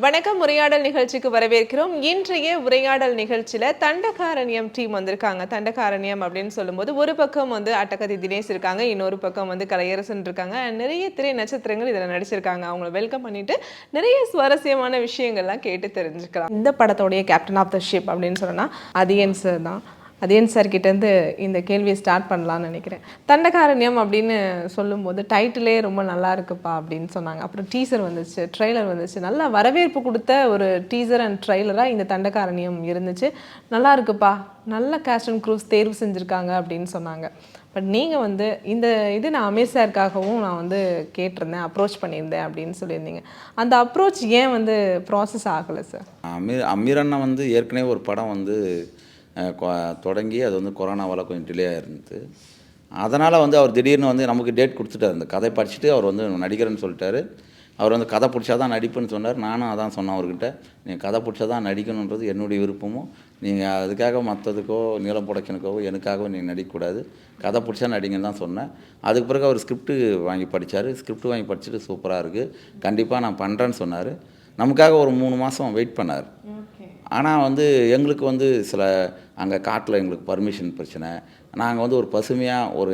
வணக்கம். உரையாடல் நிகழ்ச்சிக்கு வரவேற்கிறோம். இன்றைய உரையாடல் நிகழ்ச்சியில தண்டகாரண்யம் டீம் வந்திருக்காங்க. தண்டகாரண்யம் அப்படின்னு சொல்லும்போது ஒரு பக்கம் வந்து அட்டகத்தி தினேஷ் இருக்காங்க, இன்னொரு பக்கம் வந்து கலையரசன் இருக்காங்க. நிறைய திரை நட்சத்திரங்கள் இதில் நடிச்சிருக்காங்க. அவங்களை வெல்கம் பண்ணிட்டு நிறைய சுவாரஸ்யமான விஷயங்கள்லாம் கேட்டு தெரிஞ்சுக்கலாம். இந்த படத்தோடைய கேப்டன் ஆஃப் த ஷிப் அப்படின்னு சொன்னா அதியன் சார் தான். அதேன் சார் கிட்டேருந்து இந்த கேள்வியை ஸ்டார்ட் பண்ணலான்னு நினைக்கிறேன். தண்டகாரண்யம் அப்படின்னு சொல்லும்போது டைட்டிலே ரொம்ப நல்லா இருக்குப்பா அப்படின்னு சொன்னாங்க. அப்புறம் டீசர் வந்துச்சு, ட்ரெய்லர் வந்துச்சு. நல்லா வரவேற்பு கொடுத்த ஒரு டீசர் அண்ட் ட்ரெய்லராக இந்த தண்டகாரண்யம் இருந்துச்சு. நல்லா இருக்குப்பா, நல்ல கேஸ்ட் அண்ட் க்ரூஸ் தேர்வு செஞ்சுருக்காங்க அப்படின்னு சொன்னாங்க. பட் நீங்கள் வந்து இது நான் அமீர் சாருக்காகவும் நான் வந்து கேட்டிருந்தேன், அப்ரோச் பண்ணியிருந்தேன் அப்படின்னு சொல்லியிருந்தீங்க. அந்த அப்ரோச் ஏன் வந்து ப்ராசஸ் ஆகலை சார்? அமீர் அண்ணா வந்து ஏற்கனவே ஒரு படம் வந்து தொடங்கி அது வந்து கொரோனாவால் கொஞ்சம் டிலே ஆகிருந்தது. அதனால் வந்து அவர் திடீர்னு வந்து நமக்கு டேட் கொடுத்துட்டார். இந்த கதை படிச்சுட்டு அவர் வந்து நடிக்கிறேன்னு சொல்லிட்டாரு. அவர் வந்து கதை பிடிச்சா தான் நடிப்புன்னு சொன்னார். நானும் அதான் சொன்னேன் அவர்கிட்ட, நீங்கள் கதை பிடிச்சா தான் நடிக்கணுன்றது என்னுடைய விருப்பமும், நீங்கள் அதுக்காக மற்றதுக்கோ நீளம் ப்ரொடக்ஷனுக்கோ எனக்காகவோ நீங்கள் நடிக்கக்கூடாது, கதை பிடிச்சா நடிங்கன்னு தான் சொன்னேன். அதுக்கு பிறகு அவர் ஸ்கிரிப்ட்டு வாங்கி படித்தார். ஸ்கிரிப்ட் வாங்கி படிச்சுட்டு சூப்பராக இருக்குது, கண்டிப்பாக நான் பண்ணுறேன்னு சொன்னார். நமக்காக ஒரு 3 மாதம் வெயிட் பண்ணார். ஆனால் வந்து எங்களுக்கு வந்து சில அங்கே காட்டில் எங்களுக்கு பர்மிஷன் பிரச்சனை. நாங்கள் வந்து ஒரு பசுமையாக ஒரு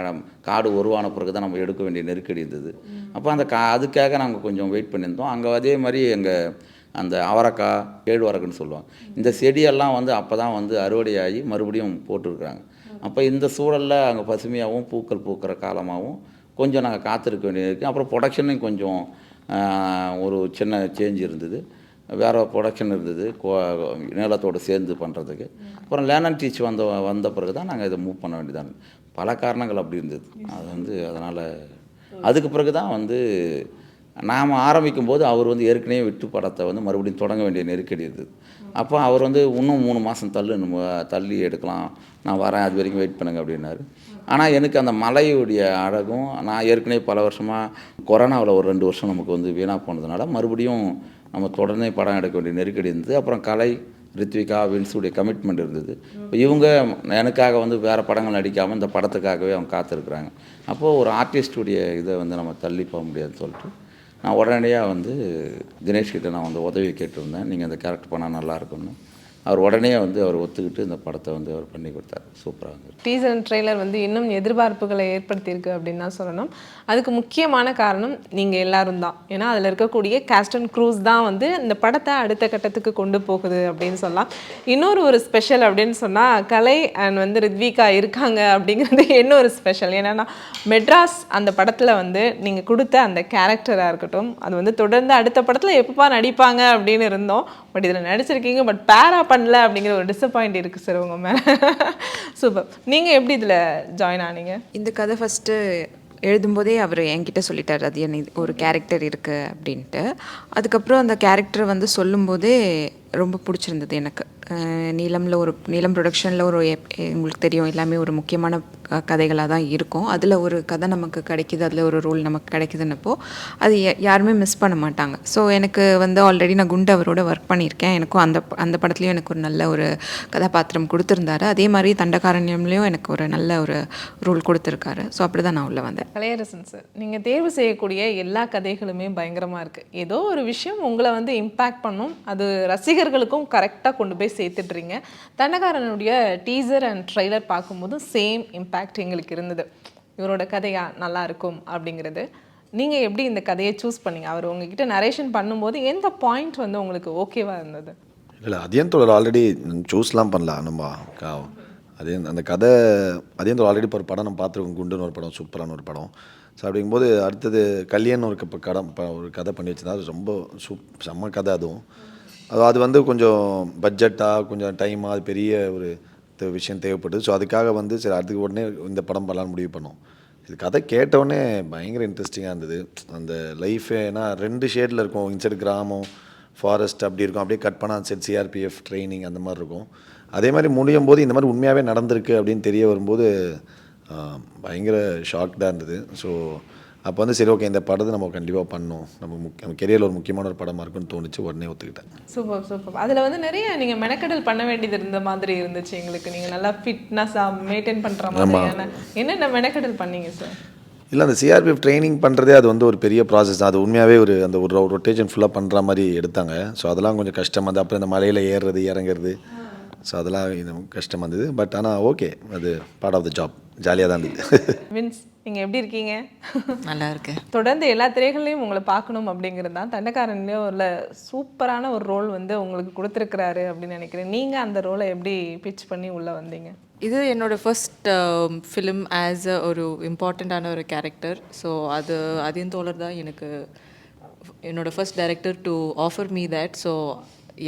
இடம் காடு உருவான பிறகு தான் நம்ம எடுக்க வேண்டிய நெருக்கடி இருந்தது. அப்போ அந்த அதுக்காக நாங்கள் கொஞ்சம் வெயிட் பண்ணியிருந்தோம். அங்கே அதே மாதிரி எங்கள் அந்த அவரைக்காய், கேழ்வரகுன்னு சொல்லுவாங்க, இந்த செடியெல்லாம் வந்து அப்போ தான் வந்து அறுவடையாகி மறுபடியும் போட்டிருக்குறாங்க. அப்போ இந்த சூழலில் அங்கே பசுமையாகவும் பூக்கள் பூக்கிற காலமாகவும் கொஞ்சம் நாங்கள் காத்திருக்க வேண்டியது இருக்குது. அப்புறம் ப்ரொடக்ஷனையும் கொஞ்சம் ஒரு சின்ன சேஞ்ச் இருந்தது, வேறு ப்ரொடக்ஷன் இருந்தது நிலத்தோடு சேர்ந்து பண்ணுறதுக்கு. அப்புறம் லேர்ன் அண்ட் டீச் வந்த பிறகு தான் நாங்கள் இதை மூவ் பண்ண வேண்டியதான். பல காரணங்கள் அப்படி இருந்தது. அது வந்து அதனால் அதுக்கு பிறகு தான் வந்து நாம் ஆரம்பிக்கும்போது அவர் வந்து ஏற்கனவே விட்டு படத்தை வந்து மறுபடியும் தொடங்க வேண்டிய நெருக்கடி இருந்தது. அப்போ அவர் வந்து இன்னும் 3 மாதம் தள்ளி எடுக்கலாம், நான் வரேன், அது வரைக்கும் வெயிட் பண்ணுங்க அப்படின்னாரு. ஆனால் எனக்கு அந்த மலையுடைய அழகும், நான் ஏற்கனவே பல வருஷமாக கொரோனாவில் ஒரு 2 வருஷம் நமக்கு வந்து வீணாக போனதுனால மறுபடியும் நம்ம தொடர்ந்து படம் எடுக்க வேண்டிய நெருக்கடி இருந்தது. அப்புறம் கலை, ரித்விகா, வின்ஸுடைய கமிட்மெண்ட் இருந்தது. இப்போ இவங்க எனக்காக வந்து வேறு படங்கள் நடிக்காமல் இந்த படத்துக்காகவே அவங்க காத்திருக்குறாங்க. அப்போது ஒரு ஆர்டிஸ்டுடைய இதை வந்து நம்ம தள்ளி போக முடியாதுன்னு சொல்லிட்டு நான் உடனடியாக வந்து தினேஷ்கிட்ட நான் வந்து உதவி கேட்டிருந்தேன், நீங்கள் இந்த கேரக்டர் பண்ணால் நல்லாயிருக்குன்னு. அவர் உடனே வந்து அவர் ஒத்துக்கிட்டு இந்த படத்தை வந்து அவர் பண்ணி கொடுத்தார். சூப்பராக இருந்தது. டீசர் அண்ட் ட்ரெய்லர் வந்து இன்னும் எதிர்பார்ப்புகளை ஏற்படுத்தியிருக்கு அப்படின்னு தான் சொல்லணும். அதுக்கு முக்கியமான காரணம் நீங்கள் எல்லாரும் தான். ஏன்னா அதில் இருக்கக்கூடிய கேஸ்ட் அண்ட் க்ரூஸ் தான் வந்து இந்த படத்தை அடுத்த கட்டத்துக்கு கொண்டு போகுது அப்படின்னு சொல்லலாம். இன்னொரு ஸ்பெஷல் அப்படின்னு சொன்னால் கலை அண்ட் வந்து ரித்விகா இருக்காங்க அப்படிங்கிறது இன்னொரு ஸ்பெஷல். ஏன்னா மெட்ராஸ் அந்த படத்தில் வந்து நீங்கள் கொடுத்த அந்த கேரக்டராக இருக்கட்டும், அது வந்து தொடர்ந்து அடுத்த படத்தில் எப்பப்பா நடிப்பாங்க அப்படின்னு இருந்தோம். பட் இதில் நடிச்சிருக்கீங்க, பட் பேரா பண்ணல அப்படிங்கிற ஒரு டிசப்பாயிண்ட் இருக்குது சார் உங்கள் மேலே. சூப்பர். நீங்கள் எப்படி இதில் ஜாயின் ஆனீங்க? இந்த கதை ஃபஸ்ட்டு எழுதும்போதே அவர் என்கிட்ட சொல்லிட்டார், அது என்ன ஒரு கேரக்டர் இருக்குது அப்படின்ட்டு. அதுக்கப்புறம் அந்த கேரக்டரை வந்து சொல்லும்போதே ரொம்ப பிடிச்சிருந்தது எனக்கு. நீலம் ப்ரொடக்ஷனில் உங்களுக்கு தெரியும், எல்லாமே ஒரு முக்கியமான கதைகளாக தான் இருக்கும். அதில் ஒரு கதை நமக்கு கிடைக்கிது, அதில் ஒரு ரோல் நமக்கு கிடைக்குதுன்னப்போ அது யாருமே மிஸ் பண்ண மாட்டாங்க. ஸோ எனக்கு வந்து ஆல்ரெடி நான் குண்டு அவரோட ஒர்க் பண்ணியிருக்கேன். எனக்கும் அந்த படத்துலையும் எனக்கு ஒரு நல்ல ஒரு கதாபாத்திரம் கொடுத்துருந்தாரு. அதே மாதிரி தண்டகாரண்யம்லேயும் எனக்கு ஒரு நல்ல ஒரு ரோல் கொடுத்துருக்காரு. ஸோ அப்படி தான் நான் உள்ளே வந்தேன். கலையரசன் சார், நீங்கள் தேர்வு செய்யக்கூடிய எல்லா கதைகளுமே பயங்கரமாக இருக்குது. ஏதோ ஒரு விஷயம் உங்களை வந்து இம்பேக்ட் பண்ணும், அது ரசிகர்களுக்கும் கரெக்டாக கொண்டு போய் சேர்த்துட்றீங்க. தண்டகாரனுடைய டீசர் அண்ட் ட்ரெய்லர் பார்க்கும்போது சேம் இம்பேக்ட் எங்களுக்கு இருந்தது. இவரோட கதையா நல்லா இருக்கும் அப்படிங்கிறது. நீங்கள் எப்படி இந்த கதையை சூஸ் பண்ணீங்க? அவர் உங்ககிட்ட நரேஷன் பண்ணும்போது எந்த பாயிண்ட் வந்து உங்களுக்கு ஓகேவாக இருந்தது? இல்லை, அதியன் தோழர் ஆல்ரெடி சூஸ்லாம் பண்ணலாம். நம்ம அந்த கதை அதியன் தோழர் ஆல்ரெடி இப்போ ஒரு படம் நம்ம பார்த்துருக்கோம், குண்டுன்னு ஒரு படம், சூப்பரான ஒரு படம். ஸோ அப்படிங்கும்போது அடுத்தது கல்யாணம் ஒரு கதை பண்ணி வச்சுருந்தா, அது ரொம்ப செம்ம கதை. அது வந்து கொஞ்சம் பட்ஜெட்டாக கொஞ்சம் டைமாக அது பெரிய ஒரு விஷயம் தேவைப்படுது. ஸோ அதுக்காக வந்து சரி அதுக்கு உடனே இந்த படம் பண்ணலான்னு முடிவு பண்ணோம். இது கதை கேட்டவுடனே பயங்கர இன்ட்ரெஸ்டிங்காக இருந்தது. அந்த லைஃபே ஏன்னா 2 ஷேடில் இருக்கும், இன்சைடு கிராமம், ஃபாரஸ்ட் அப்படி இருக்கும், அப்படியே கட் பண்ணால் அந்த சைட் சிஆர்பிஎஃப் ட்ரைனிங் அந்த மாதிரி இருக்கும். அதே மாதிரி முடியும் போது இந்த மாதிரி உண்மையாகவே நடந்திருக்கு அப்படின்னு தெரிய வரும்போது பயங்கர ஷாக்டாக இருந்தது. ஸோ அப்போ வந்து சரி ஓகே, இந்த படத்தை நம்ம கண்டிப்பாக பண்ணோம், நம்ம கெரியரில் ஒரு முக்கியமான ஒரு படமாக இருக்குன்னு தோணுச்சு. உடனே ஒத்துக்கிட்டேன். சூப்பர். அதில் வந்து நிறைய நீங்கள் மெனக்கெடல் பண்ண வேண்டியது இருந்த மாதிரி இருந்துச்சு எங்களுக்கு. நீங்கள் நல்லா ஃபிட்னஸாக மெயின்டைன் பண்ணுற மாதிரியான என்னென்ன மெனக்கெடல் பண்ணீங்க சார்? இல்லை அந்த சிஆர்பிஎஃப் ட்ரைனிங் பண்ணுறதே அது வந்து ஒரு பெரிய ப்ராசஸ் தான். அது உண்மையாகவே அந்த ஒரு ரொட்டேஷன் ஃபுல்லாக பண்ணுற மாதிரி எடுத்தாங்க. ஸோ அதெல்லாம் கொஞ்சம் கஷ்டமாக இருந்தது. அப்புறம் இந்த மலையில் ஏறுறது இறங்குறது, ஸோ அதெல்லாம் கஷ்டமாக இருந்தது. பட் ஆனால் ஓகே, அது பார்ட் ஆஃப் த ஜாப், ஜாலியாக தான் இருந்தது. வின்ஸ், நீங்கள் எப்படி இருக்கீங்க? நல்லா இருக்கேன். தொடர்ந்து எல்லா திரைகள்லையும் உங்களை பார்க்கணும் அப்படிங்கிறது தான். தண்டக்காரன்லேயே ஒரு சூப்பரான ஒரு ரோல் வந்து உங்களுக்கு கொடுத்துருக்குறாரு அப்படின்னு நினைக்கிறேன். நீங்கள் அந்த ரோலை எப்படி பிச் பண்ணி உள்ளே வந்தீங்க? இது என்னோடய ஃபர்ஸ்ட் ஃபிலிம் ஆஸ் ஒரு இம்பார்ட்டண்ட்டான ஒரு கேரக்டர். ஸோ அதையும் தோழர் தான் எனக்கு என்னோடய first director to offer me that. So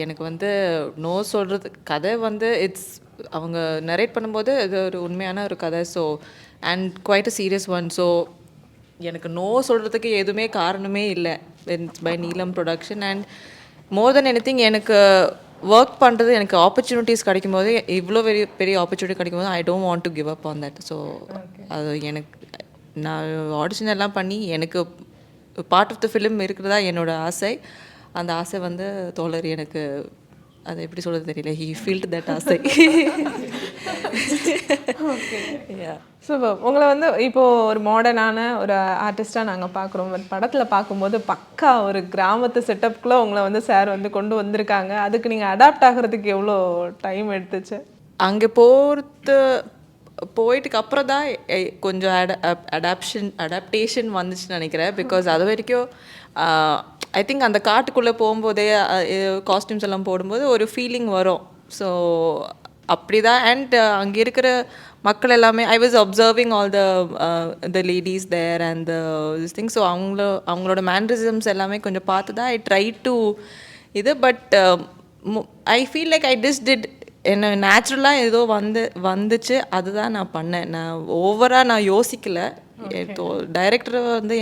எனக்கு வந்து நோ சொல்கிறது கதை வந்து அவங்க நரேட் பண்ணும்போது இது ஒரு உண்மையான ஒரு கதை. So and quite a serious one. So எனக்கு நோ சொல்கிறதுக்கு எதுவுமே காரணமே இல்லை by Neelam production. And more then anything எனக்கு ஒர்க் பண்ணுறது, எனக்கு ஆப்பர்ச்சுனிட்டிஸ் கிடைக்கும் போது, இவ்வளோ பெரிய ஆப்பர்ச்சுனிட்டி கிடைக்கும் போது I don't want to give up on that. So அது எனக்கு நான் ஆடிஷன் எல்லாம் பண்ணி எனக்கு பார்ட் ஆஃப் த ஃபிலிம் இருக்கிறதா என்னோட ஆசை. அந்த ஆசை வந்து தோழர் எனக்கு அதை எப்படி சொல்கிறது தெரியல, ஹீ ஃபீல்ட் தட் ஆசை. ஸோ உங்களை வந்து இப்போது ஒரு மாடர்னான ஒரு ஆர்டிஸ்ட்டாக நாங்கள் பார்க்குறோம். பட் படத்தில் பார்க்கும்போது பக்கா ஒரு கிராமத்து செட்டப்குள்ளே உங்களை வந்து சார் வந்து கொண்டு வந்திருக்காங்க. அதுக்கு நீங்கள் அடாப்ட் ஆகிறதுக்கு எவ்வளோ டைம் எடுத்துச்சு? அங்கே போயிட்டுக்கு அப்புறம் தான் கொஞ்சம் அடாப்டேஷன் வந்துச்சுன்னு நினைக்கிறேன். பிகாஸ் அது வரைக்கும் ஐ திங்க் அந்த காட்டுக்குள்ளே போகும்போதே காஸ்டியூம்ஸ் எல்லாம் போடும்போது ஒரு ஃபீலிங் வரும். ஸோ அப்படி தான். அண்ட் அங்கே இருக்கிற மக்கள் எல்லாமே I was observing all the ladies there and this thing. So அவங்களோட மேனரிசம்ஸ் எல்லாமே கொஞ்சம் பார்த்து தான் ஐ ட்ரை டு இது. But I feel like I did என்ன நேச்சுரலாக ஏதோ வந்துச்சு, அதுதான் நான் பண்ணேன். நான் ஓவராக நான் யோசிக்கலை. டைரக்டர் வந்து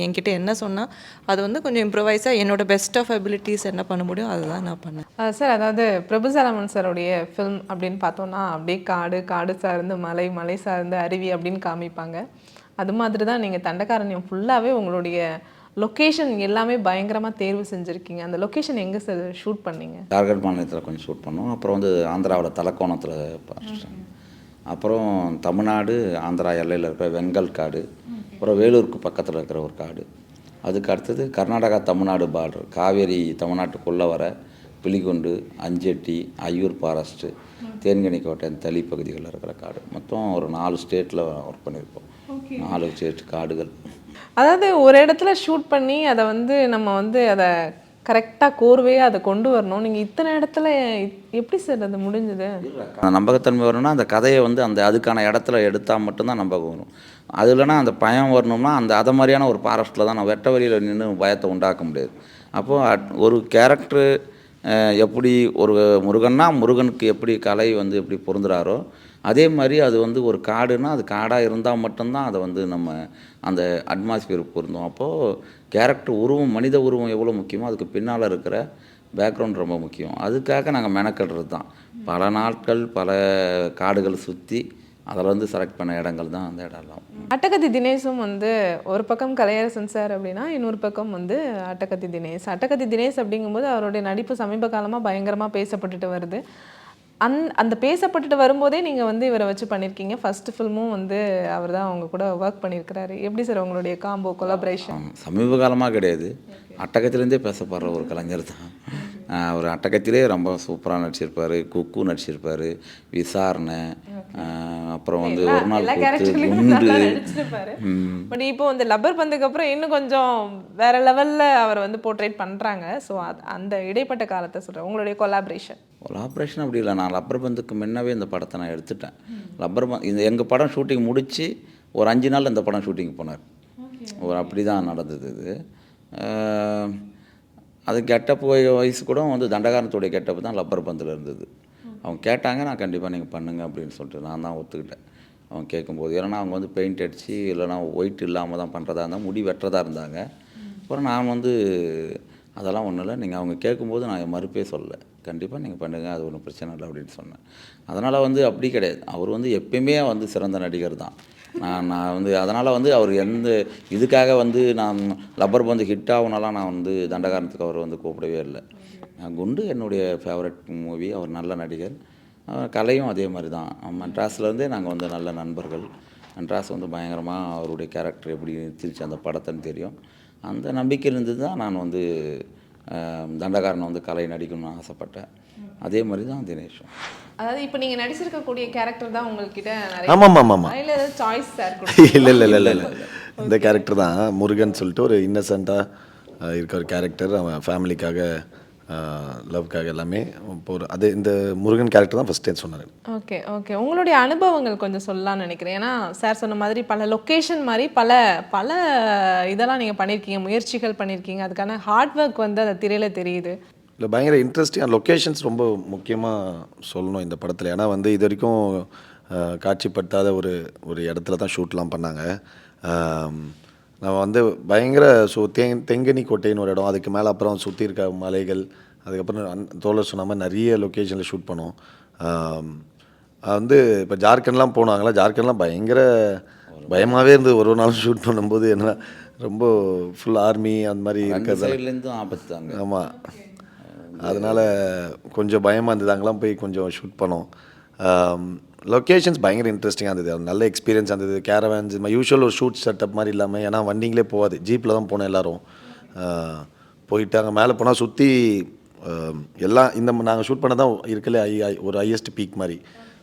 என்கிட்ட என்ன சொன்னால் அது வந்து கொஞ்சம் இம்ப்ரவைஸாக என்னோட பெஸ்ட் ஆஃப் அபிலிட்டிஸ் என்ன பண்ண முடியும் அதுதான் நான் பண்ணேன். சார், அதாவது பிரபு சரவணன் சாருடைய ஃபில்ம் அப்படின்னு பார்த்தோன்னா அப்படியே காடு சார்ந்து மலை சார்ந்து அருவி அப்படின்னு காமிப்பாங்க. அது மாதிரி தான் நீங்கள் தண்டகாரண்யம் ஃபுல்லாகவே உங்களுடைய லொக்கேஷன் எல்லாமே பயங்கரமாக தேர்வு செஞ்சுருக்கீங்க. அந்த லொக்கேஷன் எங்கே சார் ஷூட் பண்ணீங்க? ஜார்க்கண்ட் மாநிலத்தில் கொஞ்சம் ஷூட் பண்ணோம். அப்புறம் வந்து ஆந்திராவில் தலக்கோணத்தில் பார்த்தேன். அப்புறம் தமிழ்நாடு ஆந்திரா எல்லையில் இருக்கிற வெங்கல் காடு, அப்புறம் வேலூருக்கு பக்கத்தில் இருக்கிற ஒரு காடு, அதுக்கு அடுத்தது கர்நாடகா தமிழ்நாடு பார்டர், காவேரி தமிழ்நாட்டுக்குள்ளே வர பிலிகுண்டு, அஞ்செட்டி, ஐயூர் ஃபாரஸ்ட்டு, தேன்கனிக்கோட்டை, தளி பகுதிகளில் இருக்கிற காடு. மொத்தம் ஒரு 4 ஸ்டேட்டில் ஒர்க் பண்ணியிருக்கோம். 4 ஸ்டேட் காடுகள். அதாவது ஒரு இடத்துல ஷூட் பண்ணி அதை வந்து நம்ம வந்து அதை கரெக்டாக கோர்வையாக அதை கொண்டு வரணும். நீங்கள் இத்தனை இடத்துல எப்படி சார் அது முடிஞ்சுது? நம்பகத்தன்மை வரணும்னா அந்த கதையை வந்து அதுக்கான இடத்துல எடுத்தால் மட்டும்தான் நம்பகம் வரும். அது இல்லைனா அந்த பயம் வரணும்னா அதை மாதிரியான ஒரு ஃபாரஸ்ட்டில் தான் நான் வெட்ட வழியில் நின்று பயத்தை உண்டாக்க முடியாது. அப்போது ஒரு கேரக்டரு எப்படி ஒரு முருகனுக்கு எப்படி கலை வந்து எப்படி பொருந்துறாரோ அதே மாதிரி அது வந்து ஒரு காடுனா அது காடாக இருந்தால் மட்டும்தான் அதை வந்து நம்ம அந்த அட்மாஸ்பியர் பொருந்தோம். அப்போது கேரக்டர் உருவம், மனித உருவம் எவ்வளோ முக்கியமோ அதுக்கு பின்னால் இருக்கிற பேக்ரவுண்ட் ரொம்ப முக்கியம். அதுக்காக நாங்கள் மெனக்கடுறது தான். பல நாட்கள் பல காடுகள் சுற்றி அதில் வந்து செலக்ட் பண்ண இடங்கள் தான் அந்த இடம்லாம். அட்டகத்தி தினேஷும் வந்து ஒரு பக்கம் கலையரசன் சார் அப்படின்னா இன்னொரு பக்கம் வந்து அட்டகத்தி தினேஷ் அப்படிங்கும்போது அவருடைய நடிப்பு சமீப காலமாக பயங்கரமாக பேசப்பட்டுட்டு வருது. அந்த பேசப்பட்டுட்டு வரும்போதே நீங்கள் வந்து இவரை வச்சு பண்ணியிருக்கீங்க. ஃபர்ஸ்ட் ஃபில்மும் வந்து அவர் தான் அவங்க கூட ஒர்க் பண்ணியிருக்கிறாரு. எப்படி சார் உங்களுடைய காம்போ கொலாபரேஷன்? சமீப காலமாக கிடையாது, அட்டகத்திலேருந்தே பேசப்படுற ஒரு கலைஞர் தான் அவர். அட்டகத்திலே ரொம்ப சூப்பராக நடிச்சிருப்பார். குக்கு நடிச்சிருப்பார், விசாரணை, அப்புறம் வந்து ஒரு நாள் குண்டு. பட் இப்போ வந்து லப்பர் பந்துக்கு அப்புறம் இன்னும் கொஞ்சம் வேற லெவலில் அவர் வந்து போர்ட்ரேட் பண்ணுறாங்க. ஸோ அந்த இடைப்பட்ட காலத்தை சொல்கிறேன், உங்களுடைய கொலாபரேஷன் அப்படி இல்லை. நான் லப்பர் பந்துக்கு முன்னவே இந்த படத்தை நான் எடுத்துட்டேன். இந்த எங்கள் படம் ஷூட்டிங் முடித்து ஒரு 5 நாள் இந்த படம் ஷூட்டிங் போனார். அப்படி தான் நடந்தது இது. அது கெட்டப் வயசு கூட வந்து தண்டகாரத்துடைய கெட்டப்பு தான் லப்பர் பந்தில் இருந்தது. அவங்க கேட்டாங்க, நான் கண்டிப்பாக நீங்கள் பண்ணுங்கள் அப்படின்னு சொல்லிட்டு நான் தான் ஒத்துக்கிட்டேன். அவங்க கேட்கும்போது, ஏன்னா அவங்க வந்து பெயிண்ட் அடித்து இல்லைனா ஒயிட் இல்லாமல் தான் பண்ணுறதா இருந்தால், முடி வெட்டுறதா இருந்தாங்க. அப்புறம் நான் வந்து அதெல்லாம் ஒன்றும் இல்லை, நீங்கள் அவங்க கேட்கும்போது நான் மறுப்பே சொல்லலை, கண்டிப்பாக நீங்கள் பண்ணுங்கள், அது ஒன்றும் பிரச்சனை இல்லை அப்படின்னு சொன்னேன். அதனால் வந்து அப்படி கிடையாது, அவர் வந்து எப்பயுமே வந்து சிறந்த நடிகர் தான். நான் வந்து அதனால் வந்து அவர் எந்த இதுக்காக வந்து நான் லப்பர் பந்து ஹிட் ஆகுனாலாம் நான் வந்து தண்டகாரத்துக்கு அவர் வந்து கூப்பிடவே இல்லை. குண்டு என்னுடைய ஃபேவரட் மூவி. அவர் நல்ல நடிகர், கலையும் அதே மாதிரி தான். மெட்ராஸ்லேருந்தே நாங்கள் வந்து நல்ல நண்பர்கள். மெட்ராஸ் வந்து பயங்கரமாக அவருடைய கேரக்டர் எப்படி திருச்சி அந்த படத்தைன்னு தெரியும். அந்த நம்பிக்கையிலேருந்து தான் நான் வந்து தண்டகாரனை வந்து கலை நடிக்கணும்னு ஆசைப்பட்டேன். அதே மாதிரி தான் தினேஷும். அதாவது இப்போ நீங்க நடிச்சிருக்கக்கூடிய கேரக்டர் தான் உங்ககிட்ட நிறைய ஆமாம் ஆமாம் ஆமாம் இல்ல ஏதாவது சாய்ஸ் சார் இல்லை இல்லை இல்லை இல்லை இல்லை இந்த கேரக்டர் தான் முருகன் சொல்லிட்டு ஒரு இன்னசென்ட்டாக இருக்க ஒரு கேரக்டர். அவன் ஃபேமிலிக்காக லவ்க்காக எல்லாமே இப்போ ஒரு அது இந்த முருகன் கேரக்டர் தான் ஃபஸ்ட் டைம் சொன்னார். ஓகே ஓகே உங்களுடைய அனுபவங்கள் கொஞ்சம் சொல்லலாம்னு நினைக்கிறேன். ஏன்னா சார் சொன்ன மாதிரி பல லொக்கேஷன் மாதிரி பல பல இதெல்லாம் நீங்கள் பண்ணியிருக்கீங்க, முயற்சிகள் பண்ணியிருக்கீங்க. அதுக்கான ஹார்ட் ஒர்க் வந்து அந்த திரையில் தெரியுது. இல்லை பயங்கர இன்ட்ரெஸ்டிங் லொக்கேஷன்ஸ் ரொம்ப முக்கியமாக சொல்லணும் இந்த படத்தில். ஏன்னா வந்து இது வரைக்கும் காட்சிப்படுத்தாத ஒரு ஒரு இடத்துல தான் ஷூட்லாம் பண்ணாங்க. நம்ம வந்து பயங்கர தெங்கனி கோட்டைன்னு ஒரு இடம், அதுக்கு மேலே அப்புறம் சுற்றி இருக்க மலைகள், அதுக்கப்புறம் தோழர் சொன்ன மாதிரி நிறைய லொக்கேஷனில் ஷூட் பண்ணோம். வந்து இப்போ ஜார்க்கண்ட்லாம் போனாங்களா, ஜார்க்கண்ட்லாம் பயங்கர பயமாகவே இருந்தது. ஒரு நாள் ஷூட் பண்ணும்போது என்ன ரொம்ப ஃபுல் ஆர்மி அந்த மாதிரி இருக்கிறது சைட்லேருந்தும் ஆபத்து தாங்க. ஆமாம், அதனால் கொஞ்சம் பயமாக இருந்தது. அங்கெல்லாம் போய் கொஞ்சம் ஷூட் பண்ணோம். லொக்கேஷன்ஸ் பயங்கர இன்ட்ரெஸ்டிங்காக இருந்தது, நல்ல எக்ஸ்பீரியன்ஸ் இருந்தது. கேரவேன்ஸ் யூஷுவல் ஒரு ஷூட் செட்டப் மாதிரி இல்லாமல், ஏன்னா வண்டிங்களே போகாது, ஜீப்பில் தான் போனோம் எல்லோரும். போயிட்டு அங்கே மேலே போனால் சுற்றி எல்லாம் இந்த நாங்கள் ஷூட் பண்ண தான் இருக்கல ஒரு ஹையஸ்ட் பீக் மாதிரி.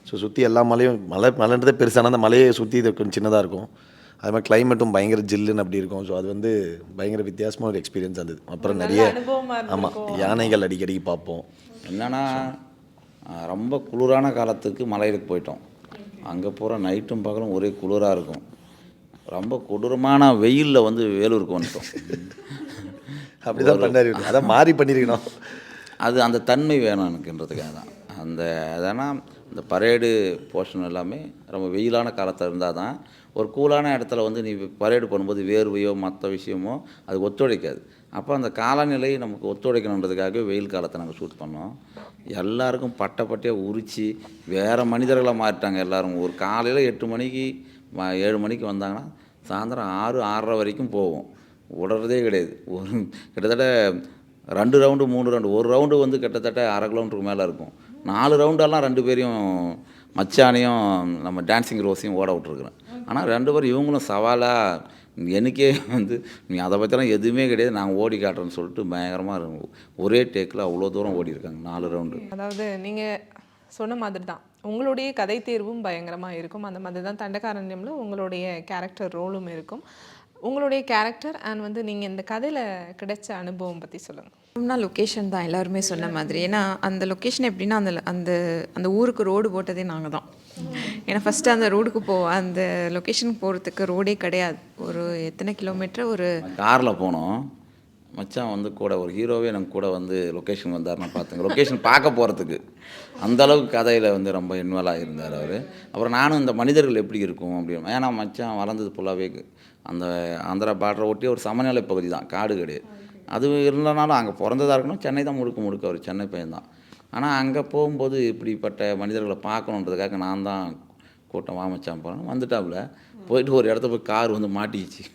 ஸோ சுற்றி எல்லா மலையும் மலைன்றதே பெருசான அந்த மலையை சுற்றி இது கொஞ்சம் சின்னதாக இருக்கும். அது மாதிரி கிளைமேட்டும் பயங்கர ஜில்லுன்னு அப்படி இருக்கும். ஸோ அது வந்து பயங்கர வித்தியாசமான ஒரு எக்ஸ்பீரியன்ஸ் இருந்தது. அப்புறம் நிறைய ஆமாம் யானைகள் அடிக்கடி பார்ப்போம். என்னென்னா ரொம்ப குளிரான காலத்துக்கு மலையிலுக்கு போயிட்டோம். அங்கே போகிற நைட்டும் பகலும் ஒரே குளிராக இருக்கும். ரொம்ப கொடூரமான வெயிலில் வந்து வேலூருக்கு வந்துட்டோம். அப்படி தான் பண்ணார், அதான் மாறி பண்ணியிருக்கணும். அது அந்த தன்மை வேணும் எனக்குன்றதுக்காக தான். அந்த அதனால் இந்த பரேடு போர்ஷன் எல்லாமே ரொம்ப வெயிலான காலத்தில் இருந்தால் தான். ஒரு கூலான இடத்துல வந்து நீ பரேடு பண்ணும்போது வேர்வையோ மற்ற விஷயமோ அது ஒத்துழைக்காது. அப்போ அந்த காலநிலை நமக்கு ஒத்துழைக்கணுன்றதுக்காகவே வெயில் காலத்தை நாங்கள் ஷூட் பண்ணோம். எல்லாருக்கும் பட்டையாக உரித்து வேறு மனிதர்களாக மாறிட்டாங்க எல்லோரும். ஒரு காலையில் 8 மணிக்கு 7 மணிக்கு வந்தாங்கன்னா சாயந்தரம் 6, 6:30 வரைக்கும் போவோம். விடுறதே கிடையாது. ஒரு கிட்டத்தட்ட 2 ரவுண்டு 3 ரவுண்டு, ஒரு ரவுண்டு வந்து கிட்டத்தட்ட 1/2 கிலோமீட்டருக்கு மேலே இருக்கும். 4 ரவுண்டெல்லாம் 2 பேரையும் மச்சானையும் நம்ம டான்ஸிங் ரோஸையும் ஓட விட்ருக்குறேன். ஆனால் 2 பேரும் இவங்களும் சவாலாக எனக்கே வந்து நீ அதை பற்றிலாம் எதுவுமே கிடையாது, நாங்கள் ஓடி காட்டுறோன்னு சொல்லிட்டு பயங்கரமாக இருக்கும். ஒரே டேக்கில் அவ்வளோ தூரம் ஓடி இருக்காங்க 4 ரவுண்டு. அதாவது நீங்கள் சொன்ன மாதிரி தான் உங்களுடைய கதை தேர்வும் பயங்கரமாக இருக்கும். அந்த மாதிரி தான் தண்டகாரண்யமில் உங்களுடைய கேரக்டர் ரோலும் இருக்கும். உங்களுடைய கேரக்டர் அண்ட் வந்து நீங்கள் இந்த கதையில் கிடைச்ச அனுபவம் பற்றி சொல்லுங்கள். லொக்கேஷன் தான் எல்லாருமே சொன்ன மாதிரி. ஏன்னா அந்த லொக்கேஷன் எப்படின்னா அந்த அந்த அந்த ஊருக்கு ரோடு போட்டதே நாங்கள் தான். ஏன்னா ஃபஸ்ட்டு அந்த ரோடுக்கு அந்த லொக்கேஷனுக்கு போகிறதுக்கு ரோடே கிடையாது. ஒரு எத்தனை கிலோமீட்டர், ஒரு காரில் போனோம். மச்சான் வந்து கூட ஒரு ஹீரோவே நம்ம கூட வந்து லொக்கேஷன் வந்தார்னா பார்த்துங்க, லொக்கேஷன் பார்க்க போகிறதுக்கு அந்தளவுக்கு கதையில் வந்து ரொம்ப இன்வால்வ் ஆகியிருந்தார் அவர். அப்புறம் நானும் இந்த மனிதர்கள் எப்படி இருக்கும் அப்படின்னு. ஏன்னா மச்சான் வளர்ந்தது ஃபுல்லாகவே அந்த ஆந்திரா பார்டரை ஒட்டி ஒரு சமநிலை பகுதி தான், காடு கிடையாது. அது இல்லைனாலும் அங்கே பிறந்ததாக இருக்கணும். சென்னை தான் முழுக்க அவர் சென்னை பையன்தான். ஆனால் அங்கே போகும்போது இப்படிப்பட்ட மனிதர்களை பார்க்கணுன்றதுக்காக நான் தான் கூட்டம் மச்சான் போகிறேன். வந்துட்டாப்புல போயிட்டு ஒரு இடத்த போய் கார் வந்து மாட்டிக்கிச்சு.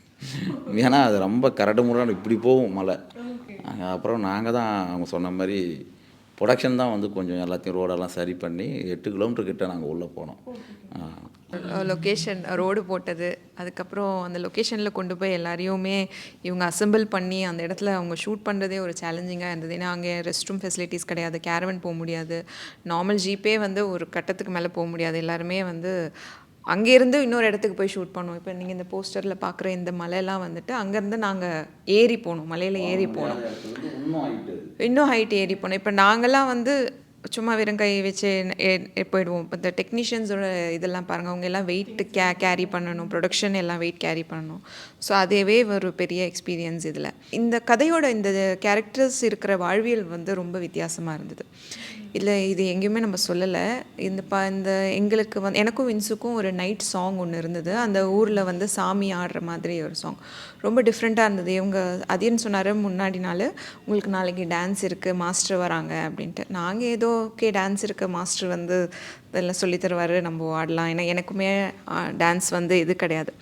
ஏன்னா அது ரொம்ப கரடு முரடான இப்படி போகும் மலை. அப்புறம் நாங்கள் தான் அவங்க சொன்ன மாதிரி ப்ரொடக்ஷன் தான் வந்து கொஞ்சம் எல்லாத்தையும் ரோடெல்லாம் சரி பண்ணி 8 கிலோமீட்டர் கிட்ட நாங்கள் உள்ளே போனோம். லொக்கேஷன் ரோடு போட்டது, அதுக்கப்புறம் அந்த லொக்கேஷனில் கொண்டு போய் எல்லாரையுமே இவங்க அசெம்பிள் பண்ணி அந்த இடத்துல அவங்க ஷூட் பண்ணுறதே ஒரு சேலஞ்சிங்காக இருந்தது. ஏன்னா அங்கே ரெஸ்ட் ரூம் ஃபெசிலிட்டிஸ் கிடையாது, கேரவன் போக முடியாது, நார்மல் ஜீப்பே வந்து ஒரு கட்டத்துக்கு மேலே போக முடியாது. எல்லாருமே வந்து அங்கேருந்து இன்னொரு இடத்துக்கு போய் ஷூட் பண்ணோம். இப்போ நீங்கள் இந்த போஸ்டரில் பார்க்குற இந்த மலையெல்லாம் வந்துட்டு அங்கேருந்து நாங்கள் ஏறி போனோம், மலையில் ஏறி போனோம், இன்னும் ஹைட் ஏறி போனோம். இப்போ நாங்கள்லாம் வந்து சும்மா வெறும் கை வச்சு போயிடுவோம். இந்த டெக்னீஷியன்ஸோட இதெல்லாம் பாருங்கள், அவங்க எல்லாம் வெயிட் கேரி பண்ணணும், ப்ரொடக்ஷன் எல்லாம் வெயிட் கேரி பண்ணணும். ஸோ அதுவே ஒரு பெரிய எக்ஸ்பீரியன்ஸ். இதில் இந்த கதையோட இந்த கேரக்டர்ஸ் இருக்கிற வாழ்வியல் வந்து ரொம்ப வித்தியாசமாக இருந்தது. இல்லை இது எங்கேயுமே நம்ம சொல்லலை. இந்த எங்களுக்கு வந்து எனக்கும் வின்ஸுக்கும் ஒரு நைட் சாங் ஒன்று இருந்தது. அந்த ஊரில் வந்து சாமி ஆடுற மாதிரி ஒரு சாங் ரொம்ப டிஃப்ரெண்ட்டாக இருந்தது. இவங்க அதின்னு சொன்னார் முன்னாடி நாள், உங்களுக்கு நாளைக்கு டான்ஸ் இருக்குது, மாஸ்டர் வராங்க அப்படின்ட்டு. நாங்கள் ஏதோ ஓகே டான்ஸ் இருக்குது, மாஸ்டர் வந்து இதெல்லாம் சொல்லித்தருவார், நம்ம ஆடலாம். ஏன்னா எனக்குமே டான்ஸ் வந்து இது கிடையாது.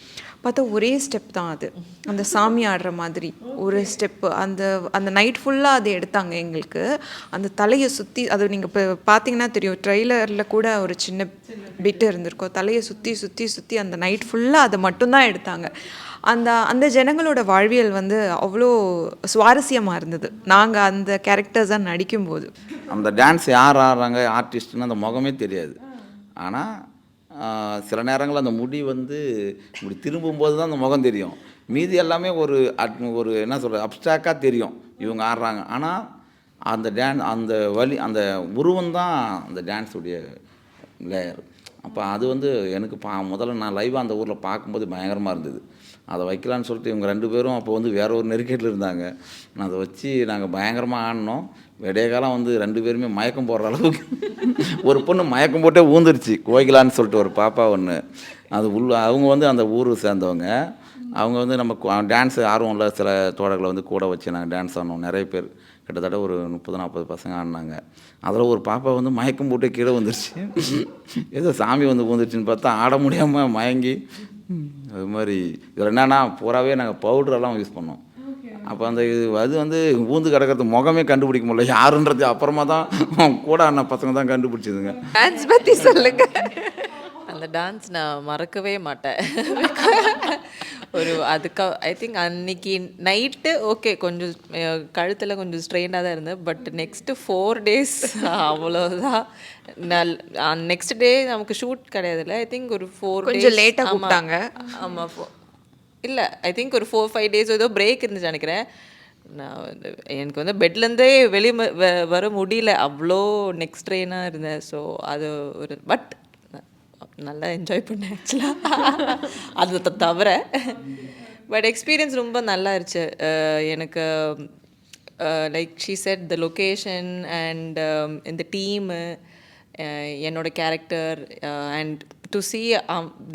பார்த்தா ஒரே ஸ்டெப் தான் அது, அந்த சாமி ஆடுற மாதிரி ஒரு ஸ்டெப்பு. அந்த அந்த நைட் ஃபுல்லாக அதை எடுத்தாங்க எங்களுக்கு. அந்த தலையை சுற்றி, அது நீங்கள் இப்போ பார்த்தீங்கன்னா தெரியும், ட்ரெய்லரில் கூட ஒரு சின்ன பிட்டு இருந்திருக்கும். தலையை சுற்றி சுற்றி சுற்றி அந்த நைட் ஃபுல்லாக அதை மட்டும்தான் எடுத்தாங்க. அந்த அந்த ஜனங்களோட வாழ்வியல் வந்து அவ்வளோ சுவாரஸ்யமாக இருந்தது நாங்கள் அந்த கேரக்டர்ஸாக நடிக்கும்போது. அந்த டான்ஸ் யார் ஆடுறாங்க ஆர்டிஸ்ட்னு அந்த முகமே தெரியாது. ஆனால் சில நேரங்களில் அந்த முடி வந்து இப்படி திரும்பும்போது தான் அந்த முகம் தெரியும். மீதி எல்லாமே ஒரு என்ன சொல்கிறது, அப்ஸ்ட்ராக்டாக தெரியும் இவங்க ஆடுறாங்க. ஆனால் அந்த அந்த உருவம் தான் அந்த டான்ஸுடைய லேயர். அப்போ அது வந்து எனக்கு முதல்ல நான் லைவாக அந்த ஊரில் பார்க்கும்போது பயங்கரமாக இருந்தது. அதை வைக்கலான்னு சொல்லிட்டு இவங்க 2 பேரும் அப்போ வந்து வேற ஒரு நெருக்கடியில் இருந்தாங்க. நான் அதை வச்சு நாங்கள் பயங்கரமாக ஆடினோம். விடிய காலம் வந்து 2 பேருமே மயக்கம் போடுற அளவுக்கு ஒரு பொண்ணு மயக்கம் போட்டே ஊந்துருச்சு. கோகிலான்னு சொல்லிட்டு ஒரு பாப்பா ஒன்று. அது அவங்க வந்து அந்த ஊர் சேர்ந்தவங்க. அவங்க வந்து நம்ம டான்ஸ் ஆர்வம் இல்லை சில தோழர்களை வந்து கூட வச்சு நாங்கள் டான்ஸ் ஆடினோம். நிறைய பேர் கிட்டத்தட்ட ஒரு 30-40 பசங்க ஆடினாங்க. அதில் ஒரு பாப்பா வந்து மயக்கம் போட்டு கீழே வந்துருச்சு. ஏதோ சாமி வந்து ஊந்துருச்சுன்னு பார்த்தா ஆட முடியாமல் மயங்கி, அது மாதிரி இதில் என்னன்னா பூராவே நாங்கள் பவுட்ரெல்லாம் யூஸ் பண்ணோம். அப்போ அது வந்து ஊந்து கிடக்கிறது முகமே கண்டுபிடிக்க முடியல யாருன்றது. அப்புறமா தான் கூட ஆடின பசங்க தான் கண்டுபிடிச்சிதுங்க. டான்ஸ் பற்றி சொல்லுங்க. அந்த டான்ஸ் நான் மறக்கவே மாட்டேன். ஐ திங்க் அன்னைக்கு நைட்டு ஓகே கொஞ்சம் கழுத்தில் கொஞ்சம் ஸ்ட்ரெயினாக தான் இருந்தேன். பட் நெக்ஸ்ட்டு 4 days அவ்வளோதான். நெக்ஸ்ட் டே நமக்கு ஷூட் கிடையாதுல்ல. ஐ திங்க் ஒரு 4 days கொஞ்சம் லேட்டாக கூப்பிட்டாங்க. ஆமாம் இல்லை, ஐ திங்க் ஒரு 4-5 days ஏதோ பிரேக் இருந்துச்சு நினைக்கிறேன். நான் எனக்கு வந்து பெட்லேருந்தே வெளியே வர முடியல, அவ்வளோ நெக்ஸ்ட் ட்ரெயினாக இருந்தேன். ஸோ அது ஒரு பட் நல்லா என்ஜாய் பண்ணேன் ஆக்சுவலாக அது தவிர. பட் எக்ஸ்பீரியன்ஸ் ரொம்ப நல்லா இருந்துச்சு எனக்கு. Like she said the location and இந்த டீமு, என்னோட character and to see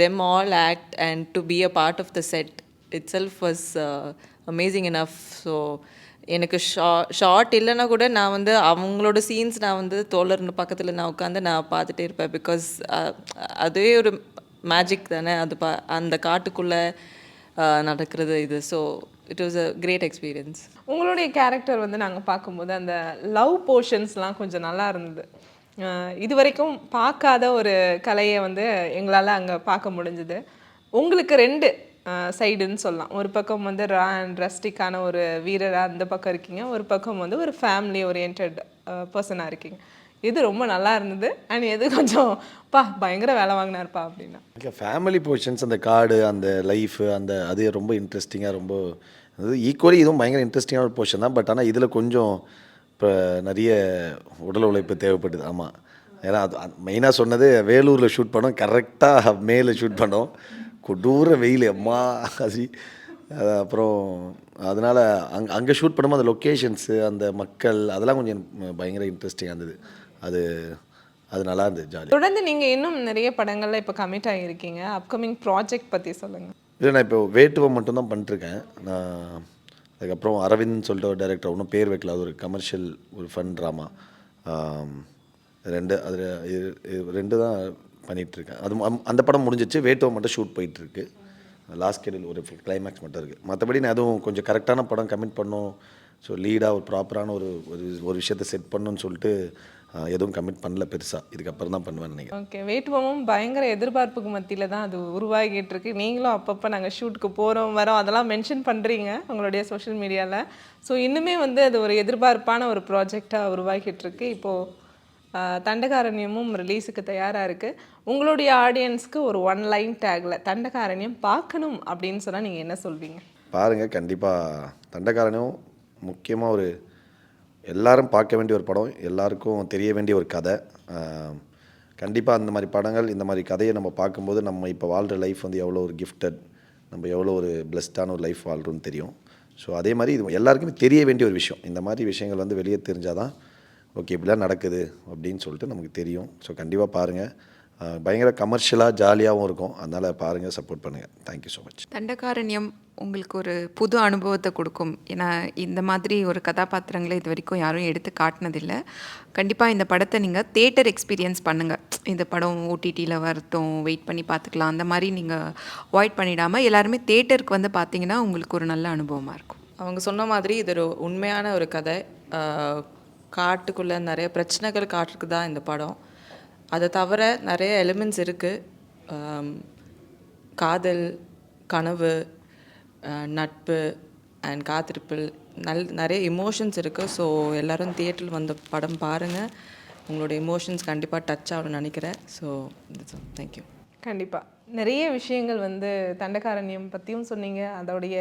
them all act and to be a part of the set itself was amazing enough. So எனக்கு ஷார்ட் இல்லைன்னா கூட நான் வந்து அவங்களோட சீன்ஸ் நான் வந்து தோழர் பக்கத்தில் நான் உட்காந்து நான் பார்த்துட்டே இருப்பேன். பிகாஸ் அதுவே ஒரு மேஜிக் தானே அது. அந்த காட்டுக்குள்ளே நடக்கிறது இது. So it was a great experience. உங்களுடைய கேரக்டர் வந்து நாங்கள் பார்க்கும்போது அந்த லவ் போர்ஷன்ஸ்லாம் கொஞ்சம் நல்லா இருந்தது. இது வரைக்கும் பார்க்காத ஒரு கலையை வந்து எங்களால் அங்கே பார்க்க முடிஞ்சுது. உங்களுக்கு 2 சைடுன்னு சொல்லலாம். ஒரு பக்கம் வந்து ரா அண்ட் ரஸ்டிக்கான ஒரு வீரராக அந்த பக்கம் இருக்கீங்க, ஒரு பக்கம் வந்து ஒரு ஃபேமிலி ஓரியன்ட் பர்சனாக இருக்கீங்க. இது ரொம்ப நல்லா இருந்தது அண்ட் எது கொஞ்சம் பயங்கர வேலை வாங்கினார்ப்பா அப்படின்னா? ஃபேமிலி போர்ஷன்ஸ், அந்த காடு, அந்த லைஃபு, அது ரொம்ப இன்ட்ரெஸ்டிங்காக, ரொம்ப ஈக்குவலி இதுவும் பயங்கர இன்ட்ரெஸ்டிங்கான ஒரு போர்ஷன் தான். பட் ஆனால் இதில் கொஞ்சம் இப்போ நிறைய உடல் உழைப்பு தேவைப்படுது. ஆமாம், ஏன்னா அது மெயினாக சொன்னது வேலூரில் ஷூட் பண்ணோம், கரெக்டாக மேலே ஷூட் பண்ணோம், கொடூர வெயில் அம்மா அது. அப்புறம் அதனால் அங்கே ஷூட் பண்ணும்போது அந்த லொக்கேஷன்ஸு, அந்த மக்கள், அதெல்லாம் கொஞ்சம் பயங்கர இன்ட்ரெஸ்டிங்காக இருந்தது. அது நல்லா இருந்தது, ஜாலி. தொடர்ந்து நீங்கள் இன்னும் நிறைய படங்களில் இப்போ கமிட் ஆகியிருக்கீங்க. அப்கமிங் ப்ராஜெக்ட் பற்றி சொல்லுங்கள். இல்லை, நான் இப்போ வேட்டுவம் மட்டும்தான் பண்ணிட்டுருக்கேன். நான் அதுக்கப்புறம் அரவிந்த்னு சொல்லிட்டு ஒரு டைரக்டர், ஒன்றும் பேர் வைக்கல, அது ஒரு கமர்ஷியல் ஒரு ஃபன் ட்ராமா. 2 தான் பண்ணிகிட்ருக்கேன். அந்த படம் முடிஞ்சிச்சு. வேட்டுவம் மட்டும் ஷூட் போயிட்டுருக்கு. லாஸ்ட் ஷெட்யூல் ஒரு கிளைமேக்ஸ் மட்டும் இருக்குது. மற்றபடி நான் அதுவும் கொஞ்சம் கரெக்டான படம் கமிட் பண்ணோம். ஸோ லீடாக ஒரு ப்ராப்பரான ஒரு விஷயத்தை செட் பண்ணணும்னு சொல்லிட்டு எதுவும் கமிட் பண்ணல பெருசாக. இதுக்கப்புறம் தான் பண்ணுவேன் நினைக்கிறேன். ஓகே, வேட்டுவமும் பயங்கர எதிர்பார்ப்புக்கு மத்தியில் தான் அது உருவாகிட்டு இருக்கு. நீங்களும் அப்பப்போ நாங்கள் ஷூட்டுக்கு போகிறோம் வரோம் அதெல்லாம் மென்ஷன் பண்ணுறீங்க உங்களுடைய சோஷியல் மீடியாவில். ஸோ இன்னுமே வந்து அது ஒரு எதிர்பார்ப்பான ஒரு ப்ராஜெக்டாக உருவாகிட்டு இருக்கு. இப்போது தண்டகாரண்யமும் ரிலீஸுக்கு தயாராக இருக்குது. உங்களுடைய ஆடியன்ஸ்க்கு ஒரு 1 லைன் டேக்கில் தண்டகாரண்யம் பார்க்கணும் அப்படின்னு சொன்னால் நீங்கள் என்ன சொல்வீங்க? பாருங்கள், கண்டிப்பாக தண்டகாரண்யம் முக்கியமாக எல்லாரும் பார்க்க வேண்டிய ஒரு படம், எல்லாருக்கும் தெரிய வேண்டிய ஒரு கதை. கண்டிப்பாக அந்த மாதிரி படங்கள், இந்த மாதிரி கதையை நம்ம பார்க்கும்போது நம்ம இப்போ வாழ்கிற லைஃப் வந்து எவ்வளோ ஒரு கிஃப்டட், நம்ம எவ்வளோ ஒரு பிளஸ்டான ஒரு லைஃப் வாழ்கிறோன்னு தெரியும். ஸோ அதே மாதிரி இது எல்லாருக்குமே தெரிய வேண்டிய ஒரு விஷயம். இந்த மாதிரி விஷயங்கள் வந்து வெளியே தெரிஞ்சால் தான் ஓகே இப்படிலாம் நடக்குது அப்படின்னு சொல்லிட்டு நமக்கு தெரியும். ஸோ கண்டிப்பாக பாருங்கள். பயங்கர கமர்ஷியலாக ஜாலியாகவும் இருக்கும். அதனால் பாருங்கள், சப்போர்ட் பண்ணுங்கள். Thank you so much. தண்டகாரண்யம் உங்களுக்கு ஒரு புது அனுபவத்தை கொடுக்கும். ஏன்னா இந்த மாதிரி ஒரு கதாபாத்திரங்களை இது வரைக்கும் யாரும் எடுத்து காட்டினதில்லை. கண்டிப்பாக இந்த படத்தை நீங்கள் தியேட்டர் எக்ஸ்பீரியன்ஸ் பண்ணுங்கள். இந்த படம் ஓடிடியில் வரட்டும், வெயிட் பண்ணி பார்த்துக்கலாம், அந்த மாதிரி நீங்கள் அவாய்ட் பண்ணிடாமல் எல்லாருமே தியேட்டருக்கு வந்து பார்த்தீங்கன்னா உங்களுக்கு ஒரு நல்ல அனுபவமாக இருக்கும். அவங்க சொன்ன மாதிரி இது ஒரு உண்மையான ஒரு கதை. காட்டுக்குள்ளே நிறைய பிரச்சனைகள் காட்டுறதுக்கு தான் இந்த படம். அதை தவிர நிறைய எலிமெண்ட்ஸ் இருக்குது. காதல், கனவு, நட்பு அண்ட் காத்திருப்பில் நிறைய எமோஷன்ஸ் இருக்குது. ஸோ எல்லோரும் தியேட்டரில் வந்த படம் பாருங்கள். உங்களோட எமோஷன்ஸ் கண்டிப்பாக டச் ஆகணும்னு நினைக்கிறேன். So thank you. கண்டிப்பாக நிறைய விஷயங்கள் வந்து தண்டகாரண்யம் பற்றியும் சொன்னீங்க, அதோடைய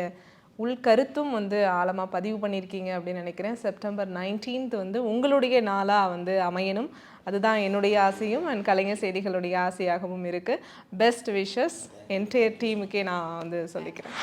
உள்கருத்தும் வந்து ஆழமாக பதிவு பண்ணியிருக்கீங்க அப்படின்னு நினைக்கிறேன். செப்டம்பர் 19th வந்து உங்களுடைய நாளாக வந்து அமையணும், அதுதான் என்னுடைய ஆசையும் அண்ட் கலைஞர் செய்திகளுடைய ஆசையாகவும் இருக்குது. பெஸ்ட் விஷஸ் என்டையர் டீமுக்கே நான் வந்து சொல்லிக்கிறேன்.